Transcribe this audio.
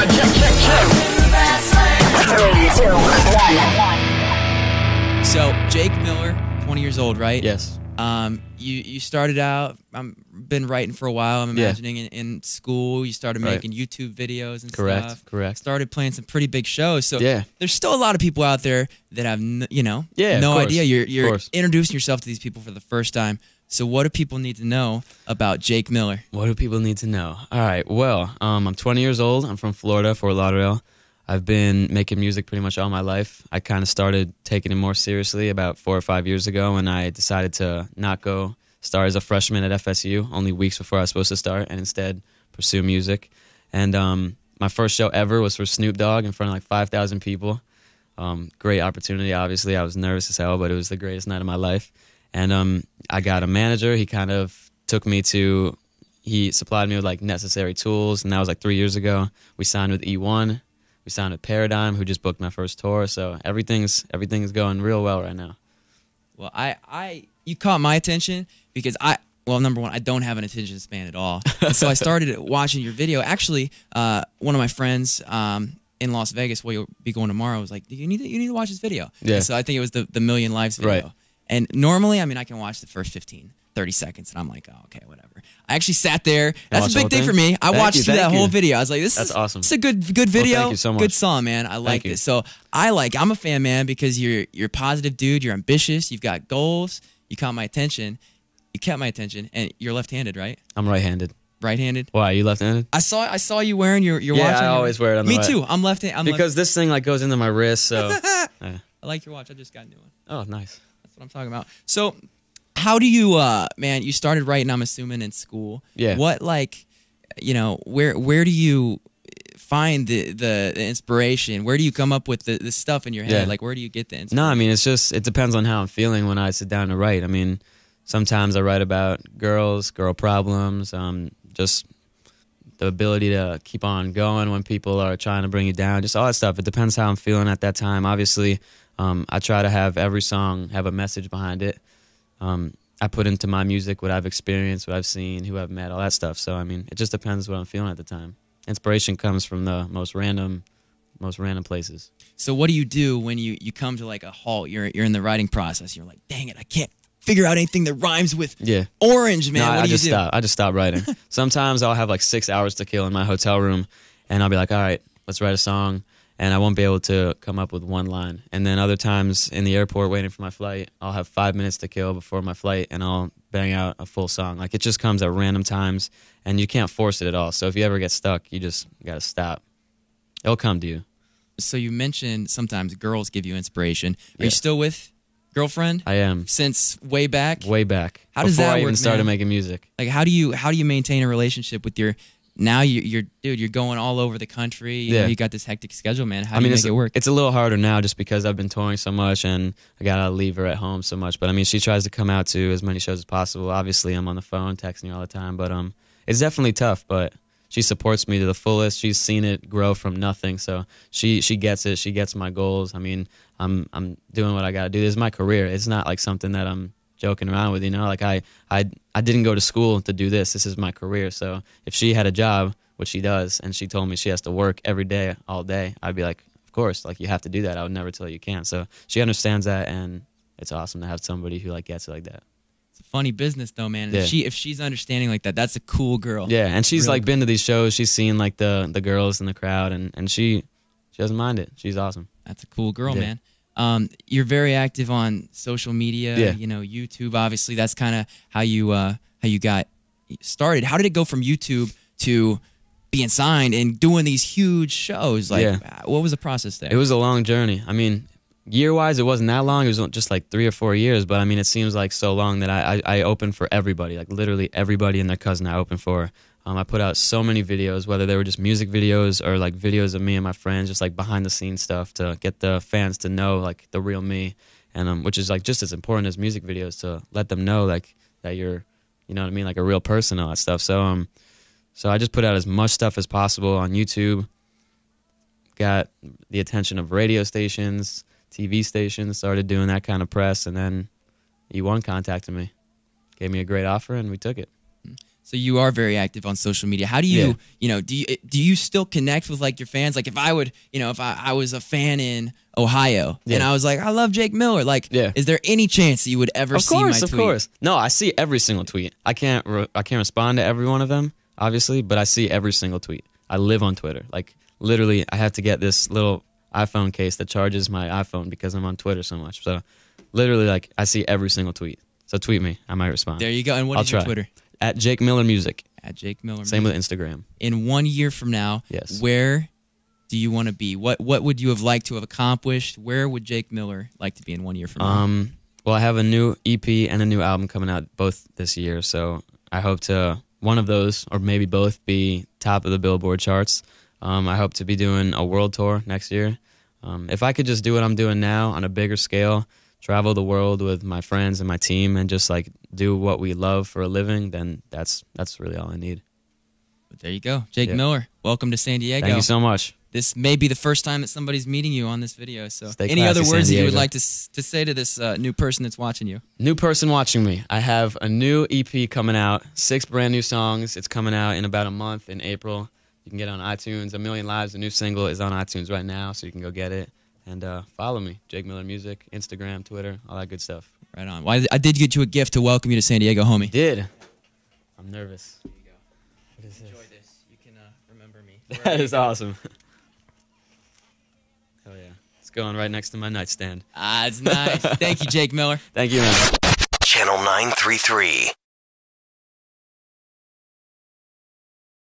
3, 2, 1. So, Jake Miller, 20 years old, right? Yes. You started out, been writing for a while, I'm imagining, in school. You started making YouTube videos and stuff. Correct. Started playing some pretty big shows. So there's still a lot of people out there that have, no idea. You're introducing yourself to these people for the first time. So what do people need to know about Jake Miller? What do people need to know? All right, well, I'm 20 years old. I'm from Florida, Fort Lauderdale. I've been making music pretty much all my life. I kind of started taking it more seriously about 4 or 5 years ago when I decided to not go start as a freshman at FSU, only weeks before I was supposed to start, and instead pursue music. And my first show ever was for Snoop Dogg in front of like 5,000 people. Great opportunity, obviously. I was nervous as hell, but it was the greatest night of my life. And I got a manager. He kind of took me to, he supplied me with like necessary tools, and that was like 3 years ago. We signed with E1. We signed with Paradigm, who just booked my first tour. So everything's going real well right now. Well, you caught my attention because number one, I don't have an attention span at all. So I started watching your video. Actually, one of my friends in Las Vegas, where you'll be going tomorrow, was like, you need to watch this video. Yeah. So I think it was the Million Lives video. Right. And normally, I can watch the first 15, 30 seconds, and I'm like, oh, okay, whatever. I actually sat there. That's a big thing for me. I watched through that whole video. I was like, that's awesome. It's a good video. Well, thank you so much. Good song, man. I like this. So I'm a fan, man, because you're a positive dude. You're ambitious. You've got goals. You caught my attention. You kept my attention, and you're left-handed, right? I'm right-handed. Right-handed? Why, are you left-handed? I saw you wearing your watch. Yeah, I always wear it on the Me right. too. I'm left-handed. Because this thing like goes into my wrist, so. I like your watch. I just got a new one. Oh, nice. That's what I'm talking about. So, how do you, man? You started writing, I'm assuming, in school. Yeah. What, where do you find the inspiration? Where do you come up with the stuff in your head? Yeah. Like, where do you get the inspiration? No, it depends on how I'm feeling when I sit down to write. Sometimes I write about girl problems, just the ability to keep on going when people are trying to bring you down, just all that stuff. It depends how I'm feeling at that time. Obviously, I try to have every song have a message behind it. I put into my music what I've experienced, what I've seen, who I've met, all that stuff. So, it just depends what I'm feeling at the time. Inspiration comes from the most random places. So what do you do when you come to like a halt? You're in the writing process. You're like, dang it, I can't figure out anything that rhymes with orange, man. No, what do you do? I just stop writing. Sometimes I'll have like 6 hours to kill in my hotel room, and I'll be like, all right, let's write a song. And I won't be able to come up with one line. And then other times in the airport waiting for my flight, I'll have 5 minutes to kill before my flight, and I'll bang out a full song. Like, it just comes at random times, and you can't force it at all. So if you ever get stuck, you just got to stop. It'll come to you. So you mentioned sometimes girls give you inspiration. Are you still with girlfriend? I am. Since way back? Way back. How does that work, Before I even started man? making music. Like, how do you maintain a relationship with your... Now you're going all over the country. You know, you got this hectic schedule, man. How do you make it work? It's a little harder now just because I've been touring so much and I gotta leave her at home so much. But she tries to come out to as many shows as possible. Obviously, I'm on the phone texting her all the time. But it's definitely tough. But she supports me to the fullest. She's seen it grow from nothing, so she gets it. She gets my goals. I'm doing what I gotta do. This is my career. It's not like something that I'm joking around with, Like I didn't go to school to do this. This is my career. So if she had a job, which she does, and she told me she has to work every day, all day, I'd be like, of course, like you have to do that. I would never tell you can't. So she understands that, and it's awesome to have somebody who like gets it like that. It's a funny business though, man. Yeah. If she's understanding like that, that's a cool girl. Yeah, and she's like been to these shows. She's seen like the girls in the crowd, and she doesn't mind it. She's awesome. That's a cool girl, man. You're very active on social media, YouTube, obviously. That's kind of how you got started. How did it go from YouTube to being signed and doing these huge shows? Like, what was the process there? It was a long journey. Year-wise, it wasn't that long. It was just like 3 or 4 years, but it seems like so long that I opened for everybody, like literally everybody and their cousin I opened for. I put out so many videos, whether they were just music videos or like videos of me and my friends, just like behind the scenes stuff to get the fans to know like the real me, and which is like just as important as music videos, to let them know like that you're, like a real person, all that stuff. So so I just put out as much stuff as possible on YouTube. Got the attention of radio stations, TV stations, started doing that kind of press, and then E1 contacted me, gave me a great offer, and we took it. So you are very active on social media. How do you, do you still connect with like your fans? Like if I would, if I was a fan in Ohio and I was like, I love Jake Miller. Like, is there any chance that you would ever see my tweet? Of course. No, I see every single tweet. I can't respond to every one of them, obviously, but I see every single tweet. I live on Twitter. Like literally, I have to get this little iPhone case that charges my iPhone because I'm on Twitter so much. So literally, like I see every single tweet. So tweet me. I might respond. There you go. And what is your Twitter? At Jake Miller Music. At Jake Miller Music. Same with Instagram. In 1 year from now, where do you want to be? What would you have liked to have accomplished? Where would Jake Miller like to be in 1 year from now? Well, I have a new EP and a new album coming out both this year, so I hope to one of those or maybe both be top of the Billboard charts. I hope to be doing a world tour next year. If I could just do what I'm doing now on a bigger scale, travel the world with my friends and my team and just like do what we love for a living, then that's really all I need. But there you go. Jake Miller, welcome to San Diego. Thank you so much. This may be the first time that somebody's meeting you on this video. So Stay any classy, other words that you would San Diego. like to say to this new person that's watching you? New person watching me. I have a new EP coming out, 6 brand new songs. It's coming out in about a month in April. You can get it on iTunes. A Million Lives, the new single, is on iTunes right now, so you can go get it. And follow me, Jake Miller Music, Instagram, Twitter, all that good stuff. Right on. Well, I did get you a gift to welcome you to San Diego, homie. Did. I'm nervous. There you go. What is this? Enjoy this. You can remember me. That is awesome. Hell yeah. It's going right next to my nightstand. It's nice. Thank you, Jake Miller. Thank you, man. Channel 933.